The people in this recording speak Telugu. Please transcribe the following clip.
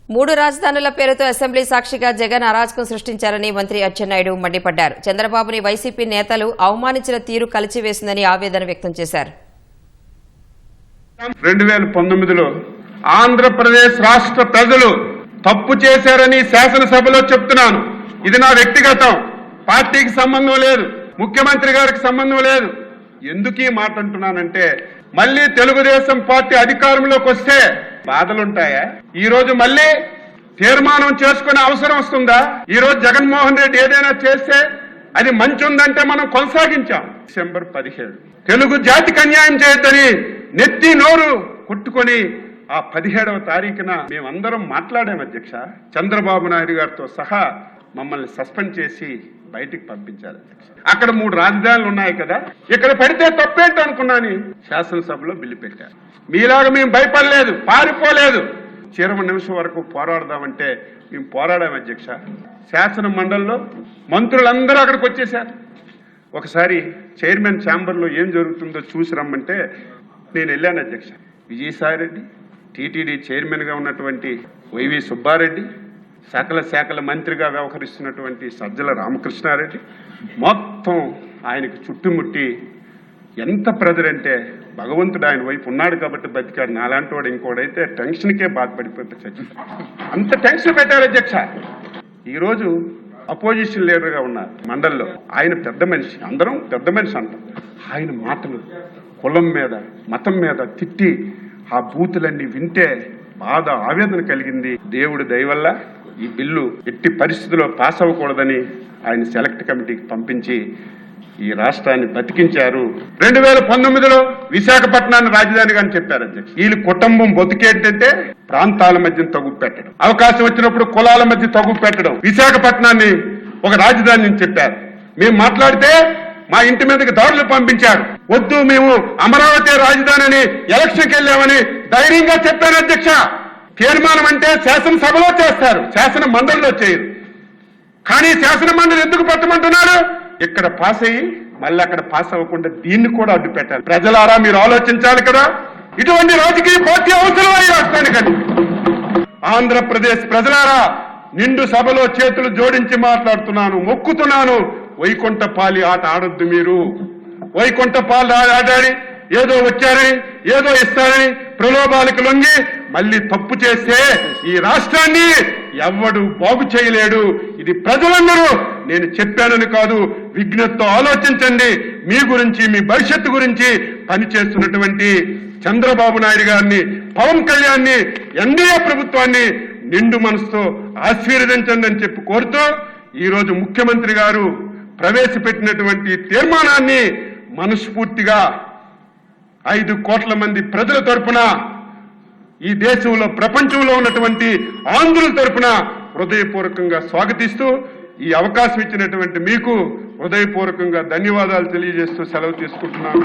మూడు రాజధానుల పేరుతో అసెంబ్లీ సాక్షిగా జగన్ అరాచకం సృష్టించారని మంత్రి అచ్చెన్నాయుడు మండిపడ్డారు. చంద్రబాబుని వైసీపీ నేతలు అవమానించిన తీరు కలిచివేసిందని ఆవేదన వ్యక్తం చేశారు. 2019లో ఆంధ్రప్రదేశ్ రాష్ట్ర ప్రజలు తప్పు చేశారని శాసనసభలో చెప్తున్నాను. ఇది నా వ్యక్తిగతం, పార్టీకి సంబంధం లేదు, ముఖ్యమంత్రి గారికి సంబంధం లేదు. ఎందుకు ఈ మాట అంటున్నానంటే, మళ్ళీ తెలుగుదేశం పార్టీ అధికారంలోకి వస్తే బాధలుంటాయా? ఈ రోజు మళ్ళీ తీర్మానం చేసుకునే అవసరం వస్తుందా? ఈ రోజు జగన్మోహన్ రెడ్డి ఏదైనా చేస్తే అది మంచి ఉందంటే మనం కొనసాగించాం. డిసెంబర్ 17 తెలుగు జాతికి అన్యాయం చేయొద్దని నెత్తి నోరు కొట్టుకొని ఆ 17వ తారీఖున మేమందరం మాట్లాడాం అధ్యక్ష. చంద్రబాబు నాయుడు గారితో సహా మమ్మల్ని సస్పెండ్ చేసి బయటికి పంపించారు అధ్యక్ష. అక్కడ 3 రాజధానులు ఉన్నాయి కదా, ఇక్కడ పెడితే తప్పేంటి అనుకున్నాను. శాసనసభలో బిల్లు పెట్టారు. మీలాగా మేము భయపడలేదు, పారిపోలేదు. చివరి నిమిషం వరకు పోరాడదామంటే మేము పోరాడాం అధ్యక్ష. శాసన మండలిలో మంత్రులందరూ అక్కడికి వచ్చేసారు. ఒకసారి చైర్మన్ ఛాంబర్లో ఏం జరుగుతుందో చూసి రమ్మంటే నేను వెళ్ళాను అధ్యక్ష. విజయసాయిరెడ్డి, టీటీడీ చైర్మన్గా ఉన్నటువంటి వైవి సుబ్బారెడ్డి, సకల శాఖల మంత్రిగా వ్యవహరిస్తున్నటువంటి సజ్జల రామకృష్ణారెడ్డి మొత్తం ఆయనకు చుట్టుముట్టి ఎంత ప్రజలంటే భగవంతుడు ఆయన వైపు ఉన్నాడు కాబట్టి బతికాడు. నాలాంటి వాడు ఇంకోడైతే టెన్షన్కే బాధపడిపోతే చచ్చి అంత టెన్షన్ పెట్టారు అధ్యక్ష. ఈరోజు అపోజిషన్ లీడర్గా ఉన్నారు మండలిలో. ఆయన పెద్ద మనిషి, అందరం పెద్ద మనిషి అంటాం. ఆయన మాటలు కులం మీద మతం మీద తిట్టి ఆ బూతులన్నీ వింటే బాధ ఆవేదన కలిగింది. దేవుడి దయ వల్ల ఈ బిల్లు ఎట్టి పరిస్థితుల్లో పాస్ అవ్వకూడదని ఆయన సెలెక్ట్ కమిటీకి పంపించి ఈ రాష్ట్రాన్ని బతికించారు. 2019లో విశాఖపట్నాన్ని రాజధానిగా అని చెప్పారు అధ్యక్ష. వీళ్ళ కుటుంబం బతికేంటంటే ప్రాంతాల మధ్య తగ్గు పెట్టడం, అవకాశం వచ్చినప్పుడు కులాల మధ్య తగ్గు పెట్టడం, విశాఖపట్నాన్ని ఒక రాజధాని అని చెప్పారు. మేము మాట్లాడితే మా ఇంటి మీదకి దాడులు పంపించారు. వద్దు, మేము అమరావతి రాజధాని అని ఎలక్షన్కి వెళ్ళామని ధైర్యంగా చెప్పారు అధ్యక్ష. తీర్మానం అంటే శాసనసభలో చేస్తారు, శాసన మండలిలో చేయరు. కానీ శాసన మండలి ఎందుకు పెట్టమంటున్నారు? ఇక్కడ పాస్ అయ్యి మళ్ళీ అక్కడ పాస్ అవ్వకుండా దీన్ని కూడా అడ్డు పెట్టాలి. ప్రజలారా మీరు ఆలోచించాలి కదా, ఇటువంటి రాజకీయ పార్టీ అవసరం ఈ రాష్ట్రానికని. ఆంధ్రప్రదేశ్ ప్రజలారా, నిండు సభలో చేతులు జోడించి మాట్లాడుతున్నాను, మొక్కుతున్నాను. వైకుంఠపాలి ఆట ఆడొద్దు. మీరు వైకుంఠపాలి ఆడాడి ఏదో వచ్చారని ఏదో ఇస్తారని ప్రలోభాలకు లొంగి మళ్ళీ తప్పు చేస్తే ఈ రాష్ట్రాన్ని ఎవ్వడు బాగు చేయలేడు. ఇది ప్రజలందరూ నేను చెప్పానని కాదు, విజ్ఞతతో ఆలోచించండి. మీ గురించి, మీ భవిష్యత్తు గురించి పనిచేస్తున్నటువంటి చంద్రబాబు నాయుడు గారిని, పవన్ కళ్యాణ్ని, ఎన్డీఏ ప్రభుత్వాన్ని నిండు మనసుతో ఆశీర్వదించండి అని చెప్పి కోరుతూ ఈరోజు ముఖ్యమంత్రి గారు ప్రవేశపెట్టినటువంటి తీర్మానాన్ని మనస్ఫూర్తిగా 5 కోట్ల మంది ప్రజల తరపున, ఈ దేశంలో ప్రపంచంలో ఉన్నటువంటి ఆంధ్రుల తరపున హృదయపూర్వకంగా స్వాగతిస్తూ ఈ అవకాశం ఇచ్చినటువంటి మీకు హృదయపూర్వకంగా ధన్యవాదాలు తెలియజేస్తూ సెలవు తీసుకుంటున్నాను.